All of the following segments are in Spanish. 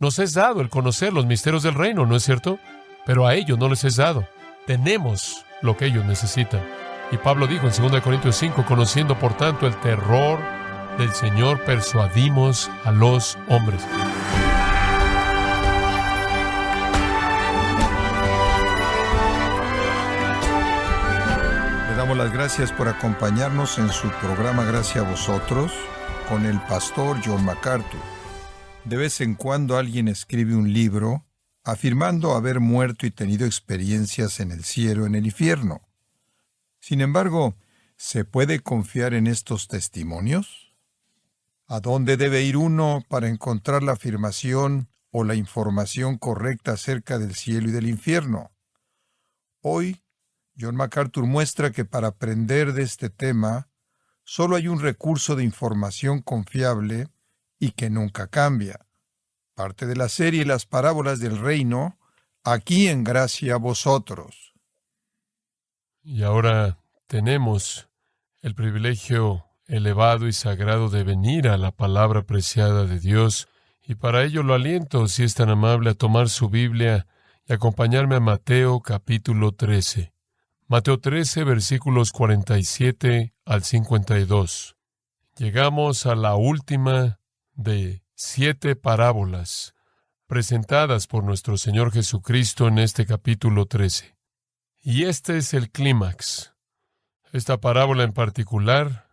Nos es dado el conocer los misterios del reino, ¿no es cierto? Pero a ellos no les es dado. Tenemos lo que ellos necesitan. Y Pablo dijo en 2 Corintios 5, conociendo por tanto el terror del Señor, persuadimos a los hombres. Le damos las gracias por acompañarnos en su programa Gracias a Vosotros con el pastor John MacArthur. De vez en cuando alguien escribe un libro afirmando haber muerto y tenido experiencias en el cielo, en el infierno. Sin embargo, ¿se puede confiar en estos testimonios? ¿A dónde debe ir uno para encontrar la afirmación o la información correcta acerca del cielo y del infierno? Hoy, John MacArthur muestra que para aprender de este tema, solo hay un recurso de información confiable y que nunca cambia. Parte de la serie Las Parábolas del Reino, aquí en Gracia a Vosotros. Y ahora tenemos el privilegio elevado y sagrado de venir a la palabra preciada de Dios, y para ello lo aliento, si es tan amable, a tomar su Biblia y acompañarme a Mateo capítulo 13. Mateo 13, versículos 47 al 52. Llegamos a la última de 7 parábolas presentadas por nuestro Señor Jesucristo en este capítulo 13. Y este es el clímax. Esta parábola en particular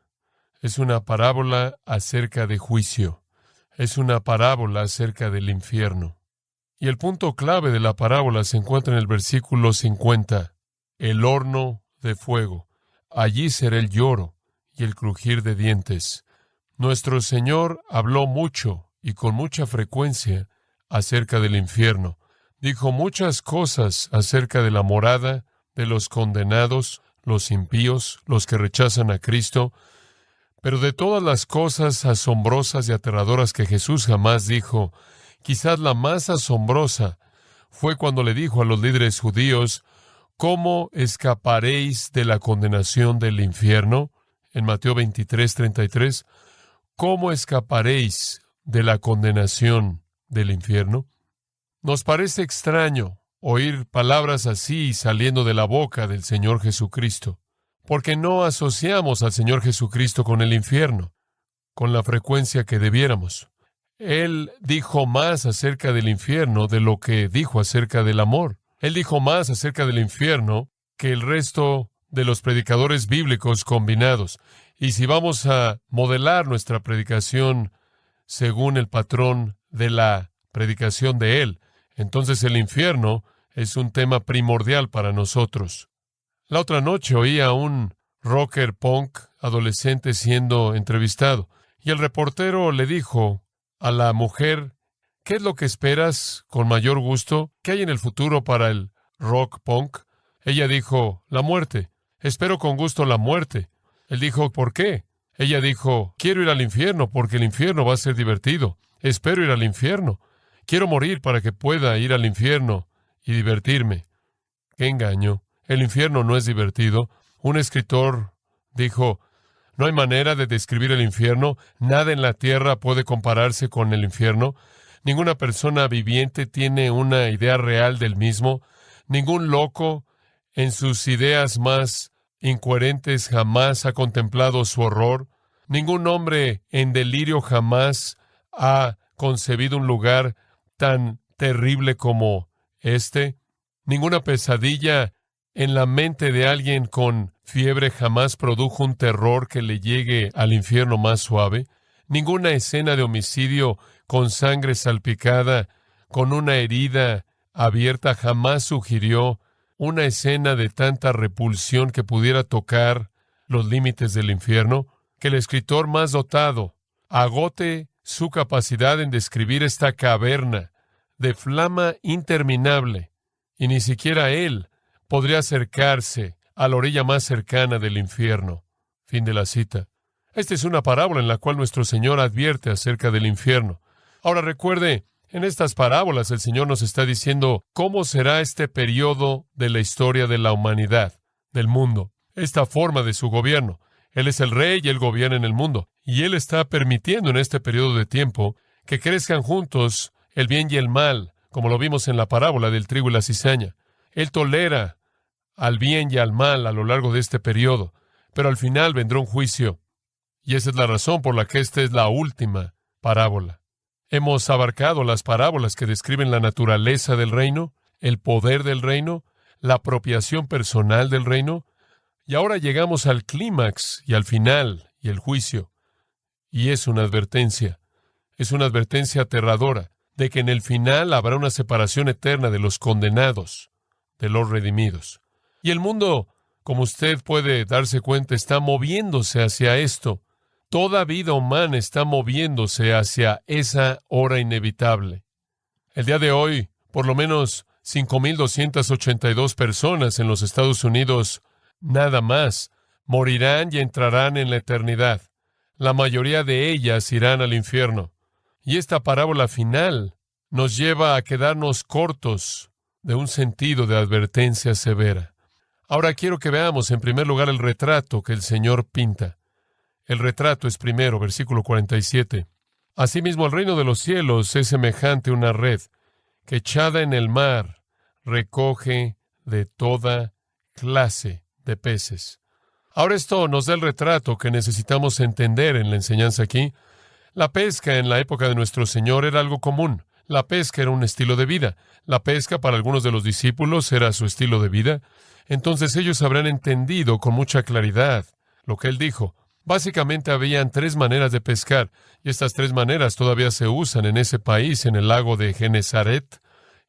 es una parábola acerca de juicio. Es una parábola acerca del infierno. Y el punto clave de la parábola se encuentra en el versículo 50. El horno de fuego. Allí será el lloro y el crujir de dientes. Nuestro Señor habló mucho y con mucha frecuencia acerca del infierno. Dijo muchas cosas acerca de la morada de los condenados, los impíos, los que rechazan a Cristo, pero de todas las cosas asombrosas y aterradoras que Jesús jamás dijo, quizás la más asombrosa fue cuando le dijo a los líderes judíos, ¿cómo escaparéis de la condenación del infierno? En Mateo 23:33, ¿cómo escaparéis de la condenación del infierno? Nos parece extraño oír palabras así saliendo de la boca del Señor Jesucristo, porque no asociamos al Señor Jesucristo con el infierno, con la frecuencia que debiéramos. Él dijo más acerca del infierno de lo que dijo acerca del amor. Él dijo más acerca del infierno que el resto de los predicadores bíblicos combinados. Y si vamos a modelar nuestra predicación según el patrón de la predicación de Él, entonces el infierno es un tema primordial para nosotros. La otra noche oí a un rocker punk adolescente siendo entrevistado, y el reportero le dijo a la mujer, ¿qué es lo que esperas con mayor gusto? ¿Qué hay en el futuro para el rock punk? Ella dijo, la muerte. Espero con gusto la muerte. Él dijo, ¿por qué? Ella dijo, quiero ir al infierno porque el infierno va a ser divertido. Espero ir al infierno. Quiero morir para que pueda ir al infierno y divertirme. ¡Qué engaño! El infierno no es divertido. Un escritor dijo, no hay manera de describir el infierno. Nada en la tierra puede compararse con el infierno. Ninguna persona viviente tiene una idea real del mismo. Ningún loco, en sus ideas más incoherentes, jamás ha contemplado su horror. Ningún hombre en delirio jamás ha concebido un lugar tan terrible como este. Ninguna pesadilla en la mente de alguien con fiebre jamás produjo un terror que le llegue al infierno más suave. Ninguna escena de homicidio con sangre salpicada, con una herida abierta, jamás sugirió una escena de tanta repulsión que pudiera tocar los límites del infierno. Que el escritor más dotado agote su capacidad en describir esta caverna de flama interminable, y ni siquiera él podría acercarse a la orilla más cercana del infierno. Fin de la cita. Esta es una parábola en la cual nuestro Señor advierte acerca del infierno. Ahora recuerde, en estas parábolas el Señor nos está diciendo cómo será este periodo de la historia de la humanidad, del mundo, esta forma de su gobierno. Él es el rey y Él gobierna en el mundo. Y Él está permitiendo en este periodo de tiempo que crezcan juntos el bien y el mal, como lo vimos en la parábola del trigo y la cizaña. Él tolera al bien y al mal a lo largo de este periodo, pero al final vendrá un juicio. Y esa es la razón por la que esta es la última parábola. Hemos abarcado las parábolas que describen la naturaleza del reino, el poder del reino, la apropiación personal del reino, y ahora llegamos al clímax y al final y el juicio. Y es una advertencia aterradora de que en el final habrá una separación eterna de los condenados, de los redimidos. Y el mundo, como usted puede darse cuenta, está moviéndose hacia esto. Toda vida humana está moviéndose hacia esa hora inevitable. El día de hoy, por lo menos 5,282 personas en los Estados Unidos, nada más, morirán y entrarán en la eternidad. La mayoría de ellas irán al infierno. Y esta parábola final nos lleva a quedarnos cortos de un sentido de advertencia severa. Ahora quiero que veamos en primer lugar el retrato que el Señor pinta. El retrato es primero, versículo 47. Asimismo, el reino de los cielos es semejante a una red que echada en el mar recoge de toda clase de peces. Ahora esto nos da el retrato que necesitamos entender en la enseñanza aquí. La pesca en la época de nuestro Señor era algo común. La pesca era un estilo de vida. La pesca para algunos de los discípulos era su estilo de vida. Entonces ellos habrán entendido con mucha claridad lo que Él dijo. Básicamente habían 3 maneras de pescar, y estas 3 maneras todavía se usan en ese país, en el lago de Genesaret,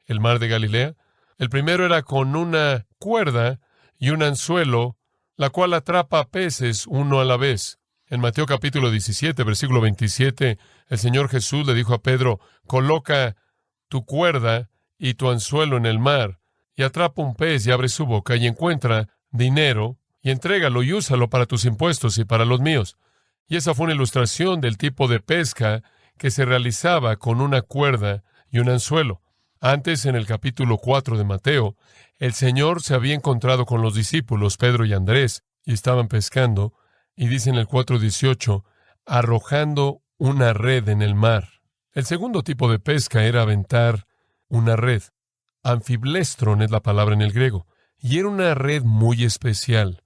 el mar de Galilea. El primero era con una cuerda y un anzuelo, la cual atrapa peces uno a la vez. En Mateo capítulo 17, versículo 27, el Señor Jesús le dijo a Pedro, coloca tu cuerda y tu anzuelo en el mar, y atrapa un pez y abre su boca y encuentra dinero, y entrégalo y úsalo para tus impuestos y para los míos. Y esa fue una ilustración del tipo de pesca que se realizaba con una cuerda y un anzuelo. Antes, en el capítulo 4 de Mateo, el Señor se había encontrado con los discípulos, Pedro y Andrés, y estaban pescando, y dice en el 4:18, arrojando una red en el mar. El segundo tipo de pesca era aventar una red. Anfiblestron es la palabra en el griego, y era una red muy especial.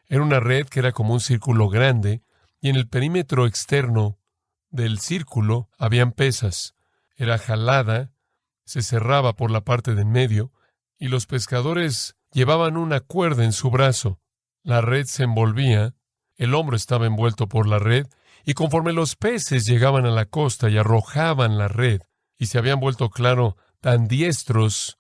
Era una red que era como un círculo grande, y en el perímetro externo del círculo habían pesas. Era jalada, se cerraba por la parte de en medio, y los pescadores llevaban una cuerda en su brazo. La red se envolvía, el hombro estaba envuelto por la red, y conforme los peces llegaban a la costa y arrojaban la red, y se habían vuelto, claro, tan diestros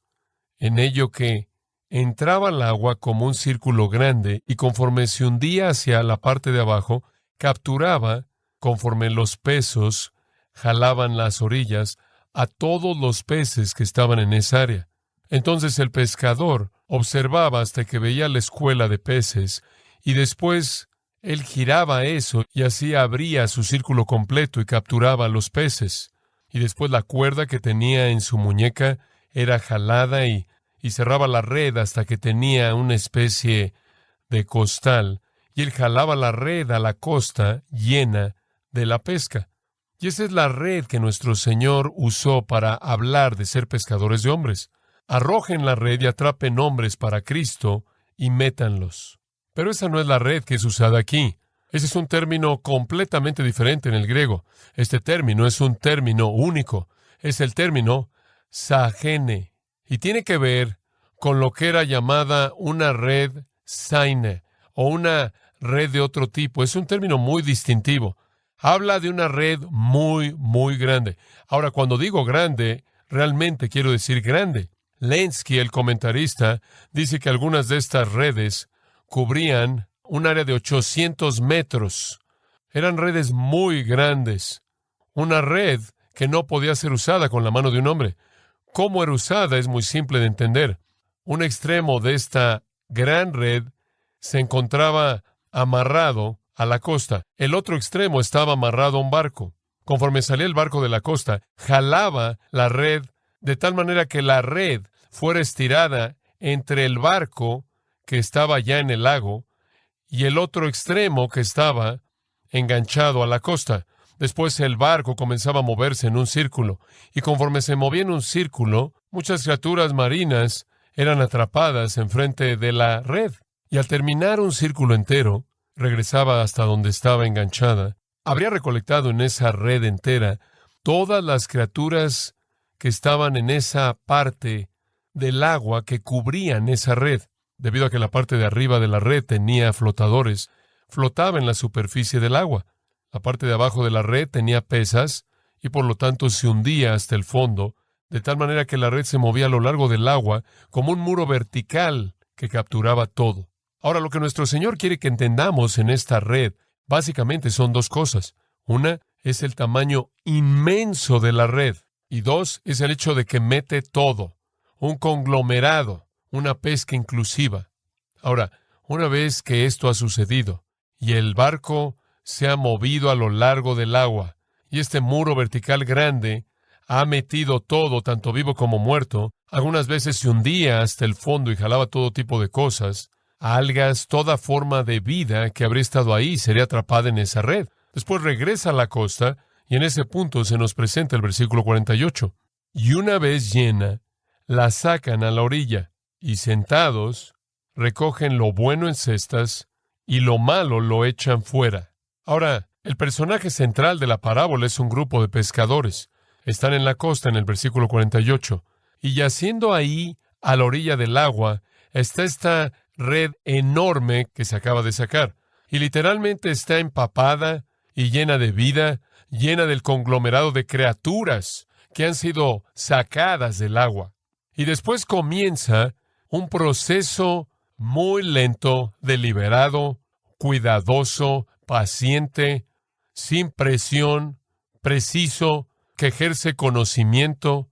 en ello que entraba al agua como un círculo grande, y conforme se hundía hacia la parte de abajo, capturaba, conforme los pesos jalaban las orillas, a todos los peces que estaban en esa área. Entonces el pescador observaba hasta que veía la escuela de peces, y después él giraba eso, y así abría su círculo completo y capturaba a los peces. Y después la cuerda que tenía en su muñeca era jalada y cerraba la red hasta que tenía una especie de costal, y él jalaba la red a la costa llena de la pesca. Y esa es la red que nuestro Señor usó para hablar de ser pescadores de hombres. Arrojen la red y atrapen hombres para Cristo y métanlos. Pero esa no es la red que es usada aquí. Ese es un término completamente diferente en el griego. Este término es un término único. Es el término sahene. Y tiene que ver con lo que era llamada una red saine o una red de otro tipo. Es un término muy distintivo. Habla de una red muy, muy grande. Ahora, cuando digo grande, realmente quiero decir grande. Lenski, el comentarista, dice que algunas de estas redes cubrían un área de 800 metros. Eran redes muy grandes. Una red que no podía ser usada con la mano de un hombre. Cómo era usada es muy simple de entender. Un extremo de esta gran red se encontraba amarrado a la costa. El otro extremo estaba amarrado a un barco. Conforme salía el barco de la costa, jalaba la red de tal manera que la red fuera estirada entre el barco que estaba ya en el lago y el otro extremo que estaba enganchado a la costa. Después el barco comenzaba a moverse en un círculo, y conforme se movía en un círculo, muchas criaturas marinas eran atrapadas enfrente de la red. Y al terminar un círculo entero, regresaba hasta donde estaba enganchada. Habría recolectado en esa red entera todas las criaturas que estaban en esa parte del agua que cubrían esa red. Debido a que la parte de arriba de la red tenía flotadores, flotaba en la superficie del agua. La parte de abajo de la red tenía pesas y por lo tanto se hundía hasta el fondo, de tal manera que la red se movía a lo largo del agua como un muro vertical que capturaba todo. Ahora, lo que nuestro Señor quiere que entendamos en esta red, básicamente son dos cosas. Una es el tamaño inmenso de la red, y dos es el hecho de que mete todo, un conglomerado, una pesca inclusiva. Ahora, una vez que esto ha sucedido, y el barco se ha movido a lo largo del agua, y este muro vertical grande ha metido todo, tanto vivo como muerto, algunas veces se hundía hasta el fondo y jalaba todo tipo de cosas, algas, toda forma de vida que habría estado ahí sería atrapada en esa red. Después regresa a la costa, y en ese punto se nos presenta el versículo 48. Y una vez llena, la sacan a la orilla, y sentados, recogen lo bueno en cestas, y lo malo lo echan fuera. Ahora, el personaje central de la parábola es un grupo de pescadores. Están en la costa en el versículo 48. Y yaciendo ahí, a la orilla del agua, está esta red enorme que se acaba de sacar. Y literalmente está empapada y llena de vida, llena del conglomerado de criaturas que han sido sacadas del agua. Y después comienza un proceso muy lento, deliberado, cuidadoso, paciente, sin presión, preciso, que ejerce conocimiento.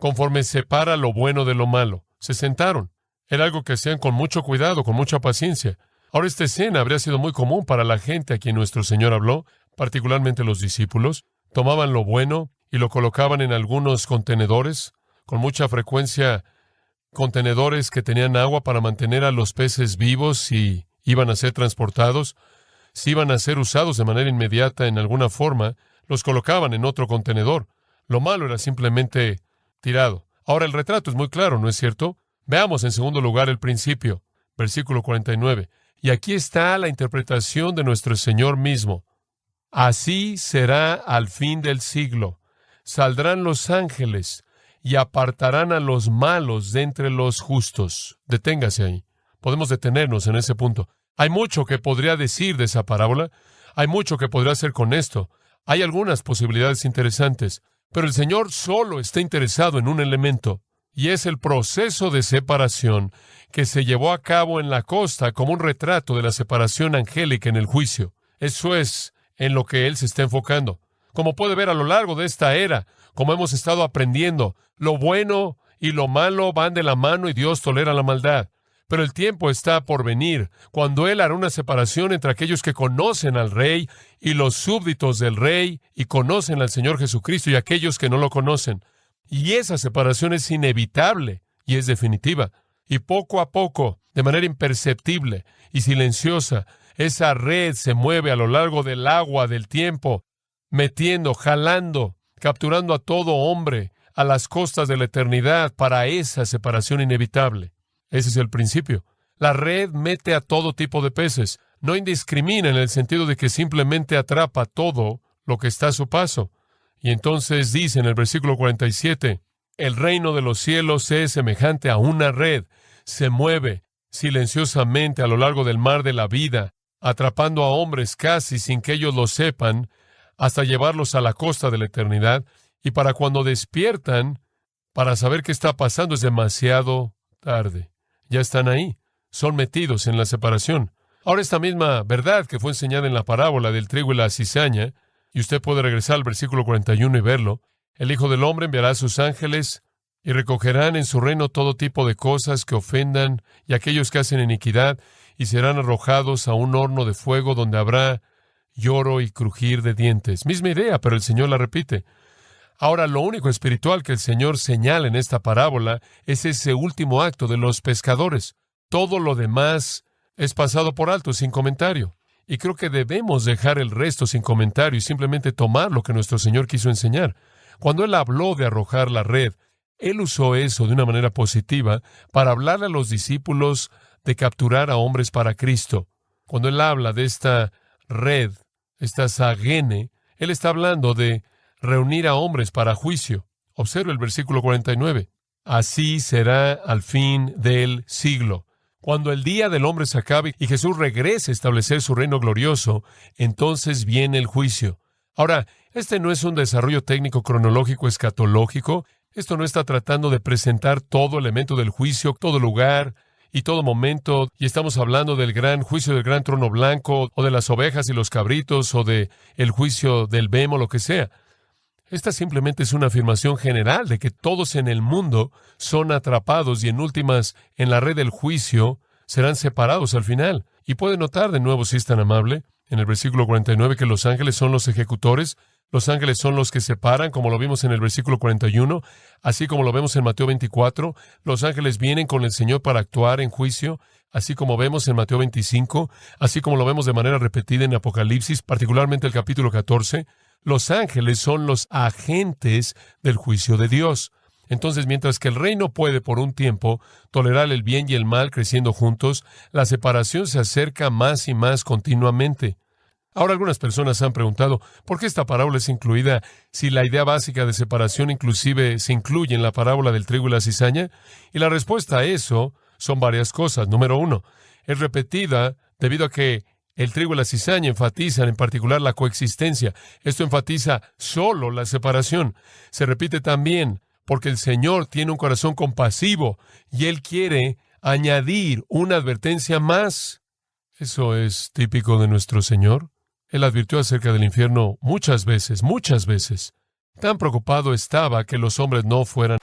Conforme separa lo bueno de lo malo, se sentaron. Era algo que hacían con mucho cuidado, con mucha paciencia. Ahora, esta escena habría sido muy común para la gente a quien nuestro Señor habló, particularmente los discípulos. Tomaban lo bueno y lo colocaban en algunos contenedores, con mucha frecuencia contenedores que tenían agua para mantener a los peces vivos si iban a ser transportados. Si iban a ser usados de manera inmediata en alguna forma, los colocaban en otro contenedor. Lo malo era simplemente tirado. Ahora el retrato es muy claro, ¿no es cierto? Veamos en segundo lugar el principio, versículo 49. Y aquí está la interpretación de nuestro Señor mismo. Así será al fin del siglo. Saldrán los ángeles y apartarán a los malos de entre los justos. Deténgase ahí. Podemos detenernos en ese punto. Hay mucho que podría decir de esa parábola. Hay mucho que podría hacer con esto. Hay algunas posibilidades interesantes. Pero el Señor solo está interesado en un elemento, y es el proceso de separación que se llevó a cabo en la costa como un retrato de la separación angélica en el juicio. Eso es en lo que Él se está enfocando. Como puede ver a lo largo de esta era, como hemos estado aprendiendo, lo bueno y lo malo van de la mano y Dios tolera la maldad. Pero el tiempo está por venir, cuando Él hará una separación entre aquellos que conocen al Rey y los súbditos del Rey y conocen al Señor Jesucristo y aquellos que no lo conocen. Y esa separación es inevitable y es definitiva. Y poco a poco, de manera imperceptible y silenciosa, esa red se mueve a lo largo del agua del tiempo, metiendo, jalando, capturando a todo hombre a las costas de la eternidad para esa separación inevitable. Ese es el principio. La red mete a todo tipo de peces. No indiscrimina en el sentido de que simplemente atrapa todo lo que está a su paso. Y entonces dice en el versículo 47, El reino de los cielos es semejante a una red. Se mueve silenciosamente a lo largo del mar de la vida, atrapando a hombres casi sin que ellos lo sepan, hasta llevarlos a la costa de la eternidad. Y para cuando despiertan, para saber qué está pasando, es demasiado tarde. Ya están ahí. Son metidos en la separación. Ahora, esta misma verdad que fue enseñada en la parábola del trigo y la cizaña, y usted puede regresar al versículo 41 y verlo, el Hijo del Hombre enviará a sus ángeles y recogerán en su reino todo tipo de cosas que ofendan y aquellos que hacen iniquidad, y serán arrojados a un horno de fuego donde habrá lloro y crujir de dientes. Misma idea, pero el Señor la repite. Ahora, lo único espiritual que el Señor señala en esta parábola es ese último acto de los pescadores. Todo lo demás es pasado por alto, sin comentario. Y creo que debemos dejar el resto sin comentario y simplemente tomar lo que nuestro Señor quiso enseñar. Cuando Él habló de arrojar la red, Él usó eso de una manera positiva para hablarle a los discípulos de capturar a hombres para Cristo. Cuando Él habla de esta red, esta sagene, Él está hablando de reunir a hombres para juicio. Observe el versículo 49. Así será al fin del siglo. Cuando el día del hombre se acabe y Jesús regrese a establecer su reino glorioso, entonces viene el juicio. Ahora, este no es un desarrollo técnico cronológico escatológico. Esto no está tratando de presentar todo elemento del juicio, todo lugar y todo momento. Y estamos hablando del gran juicio del gran trono blanco, o de las ovejas y los cabritos, o de el juicio del bemo, lo que sea. Esta simplemente es una afirmación general de que todos en el mundo son atrapados y en últimas, en la red del juicio, serán separados al final. Y puede notar de nuevo, si es tan amable, en el versículo 49, que los ángeles son los ejecutores. Los ángeles son los que separan, como lo vimos en el versículo 41, así como lo vemos en Mateo 24. Los ángeles vienen con el Señor para actuar en juicio, así como vemos en Mateo 25, así como lo vemos de manera repetida en Apocalipsis, particularmente el capítulo 14. Los ángeles son los agentes del juicio de Dios. Entonces, mientras que el reino puede por un tiempo tolerar el bien y el mal creciendo juntos, la separación se acerca más y más continuamente. Ahora, algunas personas han preguntado, ¿por qué esta parábola es incluida si la idea básica de separación inclusive se incluye en la parábola del trigo y la cizaña? Y la respuesta a eso son varias cosas. Número uno, es repetida debido a que el trigo y la cizaña enfatizan en particular la coexistencia. Esto enfatiza solo la separación. Se repite también porque el Señor tiene un corazón compasivo y Él quiere añadir una advertencia más. Eso es típico de nuestro Señor. Él advirtió acerca del infierno muchas veces. Tan preocupado estaba que los hombres no fueran.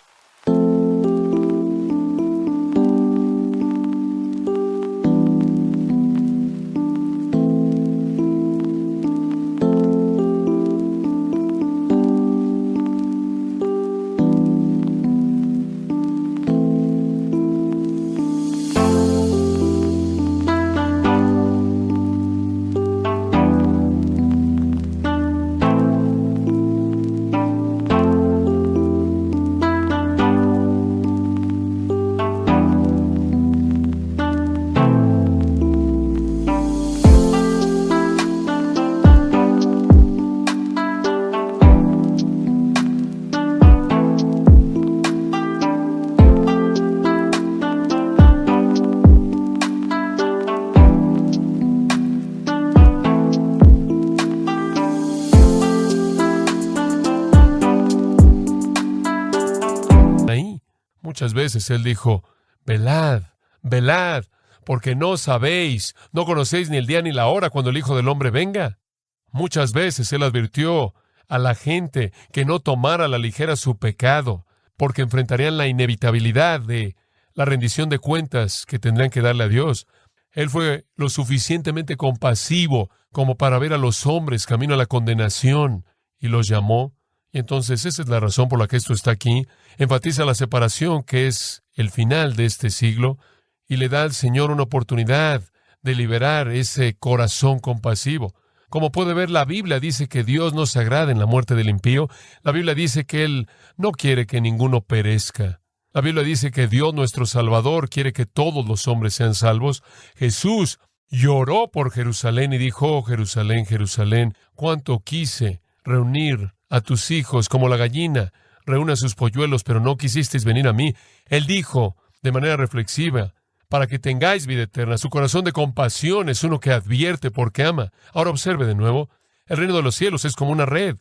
Muchas veces Él dijo, velad, velad, porque no sabéis, no conocéis ni el día ni la hora cuando el Hijo del Hombre venga. Muchas veces Él advirtió a la gente que no tomara a la ligera su pecado, porque enfrentarían la inevitabilidad de la rendición de cuentas que tendrían que darle a Dios. Él fue lo suficientemente compasivo como para ver a los hombres camino a la condenación y los llamó. Y entonces esa es la razón por la que esto está aquí. Enfatiza la separación, que es el final de este siglo, y le da al Señor una oportunidad de liberar ese corazón compasivo. Como puede ver, la Biblia dice que Dios no se agrada en la muerte del impío. La Biblia dice que Él no quiere que ninguno perezca. La Biblia dice que Dios, nuestro Salvador, quiere que todos los hombres sean salvos. Jesús lloró por Jerusalén y dijo, oh, Jerusalén, Jerusalén, cuánto quise reunir a tus hijos como la gallina reúna sus polluelos, pero no quisisteis venir a mí. Él dijo de manera reflexiva, para que tengáis vida eterna. Su corazón de compasión es uno que advierte porque ama. Ahora observe de nuevo, el reino de los cielos es como una red.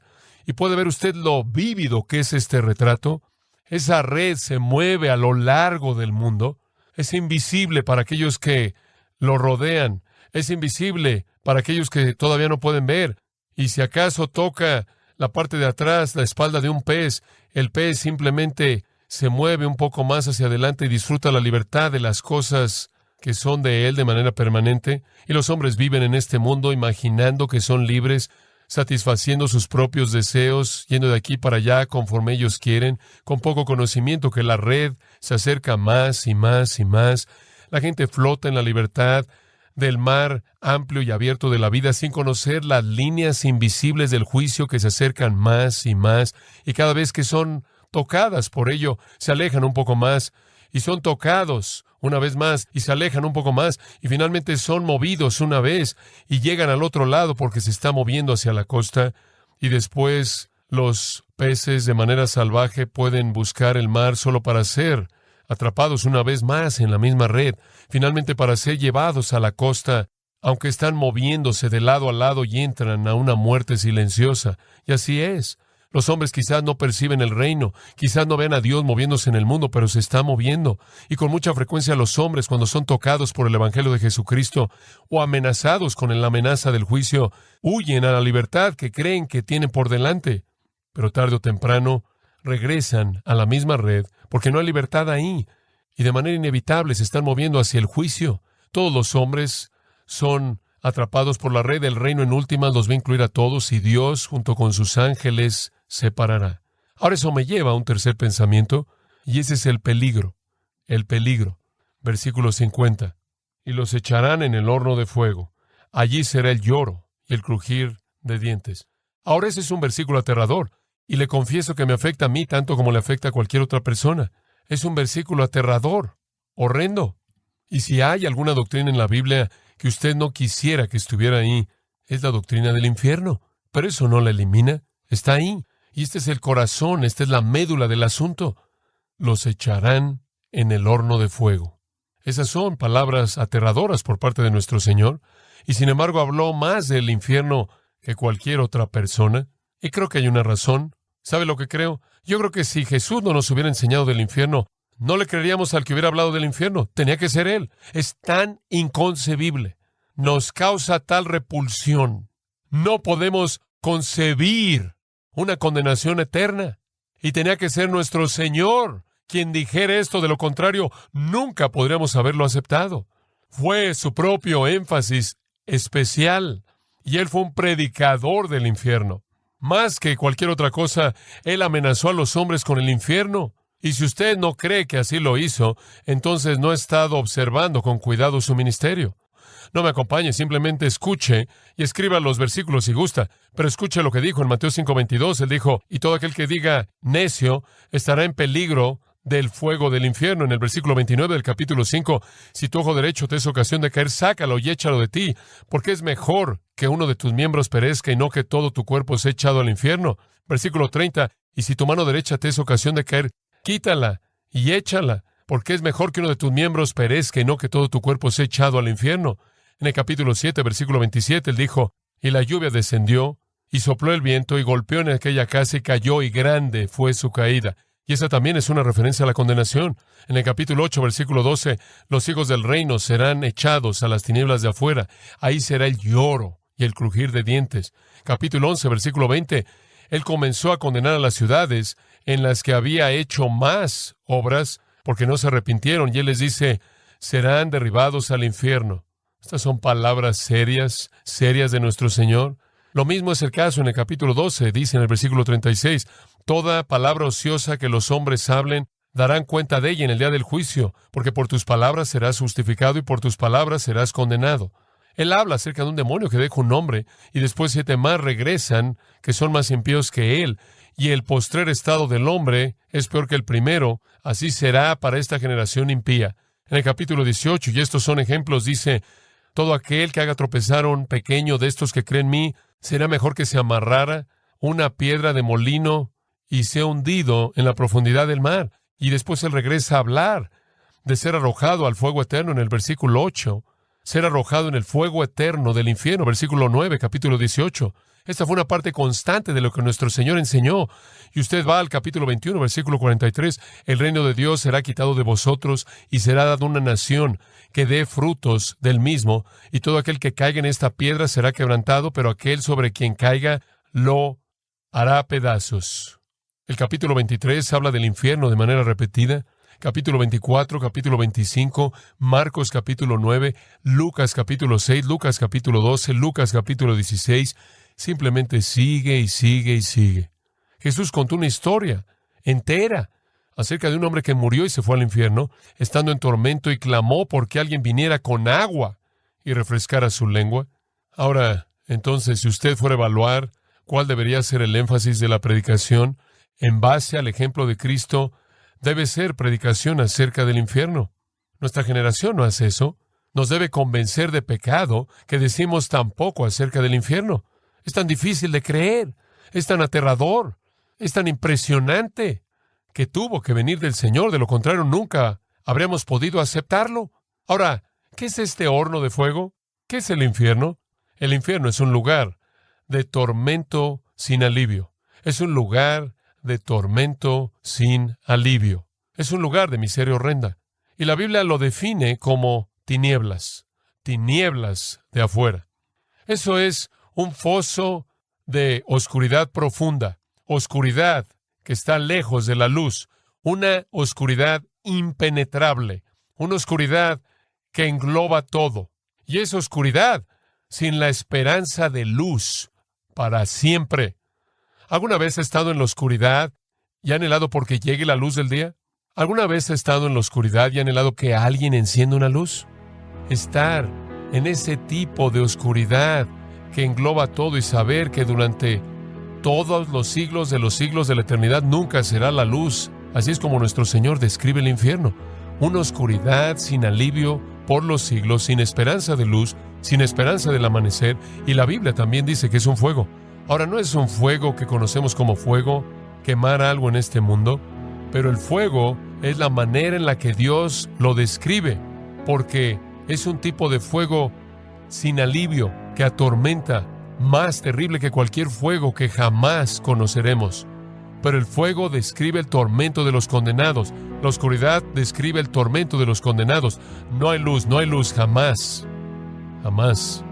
Y puede ver usted lo vívido que es este retrato. Esa red se mueve a lo largo del mundo. Es invisible para aquellos que lo rodean. Es invisible para aquellos que todavía no pueden ver. Y si acaso toca la parte de atrás, la espalda de un pez, el pez simplemente se mueve un poco más hacia adelante y disfruta la libertad de las cosas que son de él de manera permanente. Y los hombres viven en este mundo imaginando que son libres, satisfaciendo sus propios deseos, yendo de aquí para allá conforme ellos quieren, con poco conocimiento que la red se acerca más y más y más. La gente flota en la libertad del mar amplio y abierto de la vida sin conocer las líneas invisibles del juicio que se acercan más y más, y cada vez que son tocadas por ello, se alejan un poco más, y son tocados una vez más, y se alejan un poco más, y finalmente son movidos una vez, y llegan al otro lado porque se está moviendo hacia la costa, y después los peces de manera salvaje pueden buscar el mar solo para ser atrapados una vez más en la misma red, finalmente para ser llevados a la costa, aunque están moviéndose de lado a lado y entran a una muerte silenciosa. Y así es. Los hombres quizás no perciben el reino, quizás no ven a Dios moviéndose en el mundo, pero se está moviendo. Y con mucha frecuencia los hombres, cuando son tocados por el Evangelio de Jesucristo o amenazados con la amenaza del juicio, huyen a la libertad que creen que tienen por delante. Pero tarde o temprano regresan a la misma red, porque no hay libertad ahí, y de manera inevitable se están moviendo hacia el juicio. Todos los hombres son atrapados por la red del reino en últimas, los va a incluir a todos, y Dios, junto con sus ángeles, separará. Ahora eso me lleva a un tercer pensamiento, y ese es el peligro. El peligro. Versículo 50. Y los echarán en el horno de fuego. Allí será el lloro y el crujir de dientes. Ahora ese es un versículo aterrador, y le confieso que me afecta a mí tanto como le afecta a cualquier otra persona. Es un versículo aterrador, horrendo. Y si hay alguna doctrina en la Biblia que usted no quisiera que estuviera ahí, es la doctrina del infierno. Pero eso no la elimina. Está ahí. Y este es el corazón, esta es la médula del asunto. Los echarán en el horno de fuego. Esas son palabras aterradoras por parte de nuestro Señor. Y sin embargo habló más del infierno que cualquier otra persona. Y creo que hay una razón. ¿Sabe lo que creo? Yo creo que si Jesús no nos hubiera enseñado del infierno, no le creeríamos al que hubiera hablado del infierno. Tenía que ser Él. Es tan inconcebible. Nos causa tal repulsión. No podemos concebir una condenación eterna. Y tenía que ser nuestro Señor quien dijera esto. De lo contrario, nunca podríamos haberlo aceptado. Fue su propio énfasis especial. Y Él fue un predicador del infierno. Más que cualquier otra cosa, Él amenazó a los hombres con el infierno. Y si usted no cree que así lo hizo, entonces no ha estado observando con cuidado su ministerio. No me acompañe, simplemente escuche y escriba los versículos si gusta. Pero escuche lo que dijo en Mateo 5:22. Él dijo, y todo aquel que diga necio estará en peligro del fuego del infierno. En el versículo 29 del capítulo 5, si tu ojo derecho te es ocasión de caer, sácalo y échalo de ti, porque es mejor que uno de tus miembros perezca y no que todo tu cuerpo sea echado al infierno. Versículo 30, y si tu mano derecha te es ocasión de caer, quítala y échala, porque es mejor que uno de tus miembros perezca y no que todo tu cuerpo sea echado al infierno. En el capítulo 7, versículo 27, él dijo, y la lluvia descendió, y sopló el viento, y golpeó en aquella casa, y cayó, y grande fue su caída. Y esa también es una referencia a la condenación. En el capítulo 8, versículo 12, los hijos del reino serán echados a las tinieblas de afuera. Ahí será el lloro y el crujir de dientes. Capítulo 11, versículo 20, él comenzó a condenar a las ciudades en las que había hecho más obras, porque no se arrepintieron. Y él les dice, serán derribados al infierno. Estas son palabras serias de nuestro Señor. Lo mismo es el caso en el capítulo 12, dice en el versículo 36, toda palabra ociosa que los hombres hablen, darán cuenta de ella en el día del juicio, porque por tus palabras serás justificado y por tus palabras serás condenado. Él habla acerca de un demonio que deja un hombre, y después 7 más regresan, que son más impíos que él, y el postrer estado del hombre es peor que el primero, así será para esta generación impía. En el capítulo 18, y estos son ejemplos, dice, todo aquel que haga tropezar a un pequeño de estos que creen en mí, será mejor que se amarrara una piedra de molino y sea hundido en la profundidad del mar. Y después Él regresa a hablar de ser arrojado al fuego eterno en el versículo 8, ser arrojado en el fuego eterno del infierno, versículo 9, capítulo 18. Esta fue una parte constante de lo que nuestro Señor enseñó. Y usted va al capítulo 21, versículo 43. El reino de Dios será quitado de vosotros y será dado una nación que dé frutos del mismo. Y todo aquel que caiga en esta piedra será quebrantado, pero aquel sobre quien caiga lo hará pedazos. El capítulo 23 habla del infierno de manera repetida. Capítulo 24, capítulo 25, Marcos capítulo 9, Lucas capítulo 6, Lucas capítulo 12, Lucas capítulo 16. Simplemente sigue y sigue y sigue. Jesús contó una historia entera acerca de un hombre que murió y se fue al infierno, estando en tormento, y clamó porque alguien viniera con agua y refrescara su lengua. Ahora, entonces, si usted fuera a evaluar cuál debería ser el énfasis de la predicación, en base al ejemplo de Cristo, debe ser predicación acerca del infierno. Nuestra generación no hace eso. Nos debe convencer de pecado que decimos tan poco acerca del infierno. Es tan difícil de creer, es tan aterrador, es tan impresionante que tuvo que venir del Señor. De lo contrario, nunca habríamos podido aceptarlo. Ahora, ¿qué es este horno de fuego? ¿Qué es el infierno? El infierno es un lugar de tormento sin alivio. Es un lugar de tormento sin alivio. Es un lugar de miseria horrenda. Y la Biblia lo define como tinieblas de afuera. Eso es un foso de oscuridad profunda, oscuridad que está lejos de la luz, una oscuridad impenetrable, una oscuridad que engloba todo. Y esa oscuridad sin la esperanza de luz para siempre. ¿Alguna vez ha estado en la oscuridad y ha anhelado porque llegue la luz del día? ¿Alguna vez ha estado en la oscuridad y ha anhelado que alguien encienda una luz? Estar en ese tipo de oscuridad que engloba todo y saber que durante todos los siglos de la eternidad nunca será la luz. Así es como nuestro Señor describe el infierno. Una oscuridad sin alivio por los siglos, sin esperanza de luz, sin esperanza del amanecer. Y la Biblia también dice que es un fuego. Ahora, no es un fuego que conocemos como fuego, quemar algo en este mundo, pero el fuego es la manera en la que Dios lo describe, porque es un tipo de fuego sin alivio, que atormenta, más terrible que cualquier fuego que jamás conoceremos. Pero el fuego describe el tormento de los condenados. La oscuridad describe el tormento de los condenados. No hay luz, jamás. Jamás.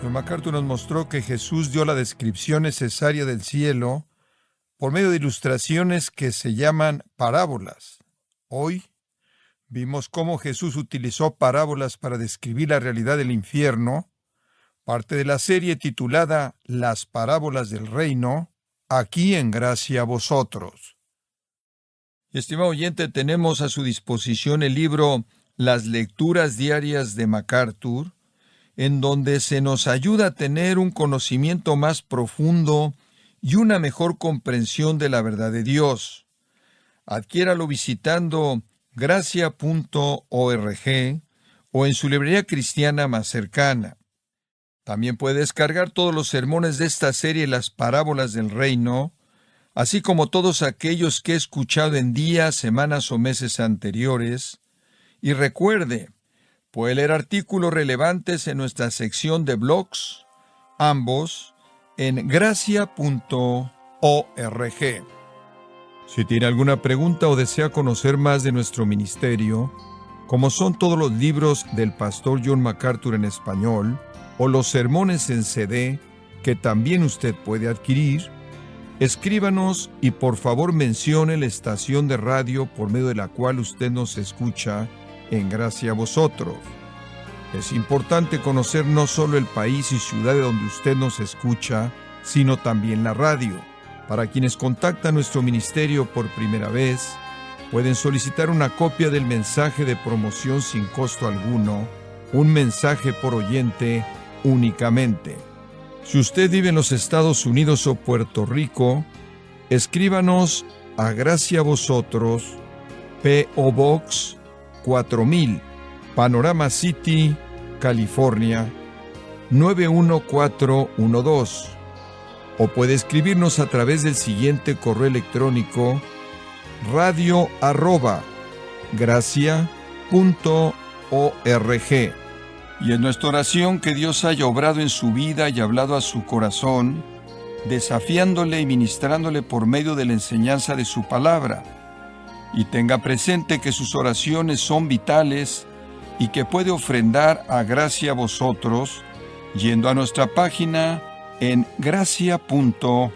John MacArthur nos mostró que Jesús dio la descripción necesaria del cielo por medio de ilustraciones que se llaman parábolas. Hoy vimos cómo Jesús utilizó parábolas para describir la realidad del infierno, parte de la serie titulada Las parábolas del reino, aquí en Gracia a Vosotros. Estimado oyente, tenemos a su disposición el libro Las lecturas diarias de MacArthur, en donde se nos ayuda a tener un conocimiento más profundo y una mejor comprensión de la verdad de Dios. Adquiéralo visitando gracia.org o en su librería cristiana más cercana. También puede descargar todos los sermones de esta serie Las parábolas del reino, así como todos aquellos que he escuchado en días, semanas o meses anteriores. Y recuerde, puede leer artículos relevantes en nuestra sección de blogs, ambos en gracia.org. Si tiene alguna pregunta o desea conocer más de nuestro ministerio, como son todos los libros del pastor John MacArthur en español, o los sermones en CD, que también usted puede adquirir, escríbanos y por favor mencione la estación de radio por medio de la cual usted nos escucha en Gracia a Vosotros. Es importante conocer no solo el país y ciudad de donde usted nos escucha, sino también la radio. Para quienes contactan nuestro ministerio por primera vez, pueden solicitar una copia del mensaje de promoción sin costo alguno, un mensaje por oyente únicamente. Si usted vive en los Estados Unidos o Puerto Rico, escríbanos a Gracia a Vosotros, P.O. Box 4000, Panorama City, California, 91412. O puede escribirnos a través del siguiente correo electrónico: radio@gracia.org. Y es nuestra oración que Dios haya obrado en su vida y hablado a su corazón, desafiándole y ministrándole por medio de la enseñanza de su palabra. Y tenga presente que sus oraciones son vitales y que puede ofrendar a Gracia a Vosotros yendo a nuestra página en gracia.org.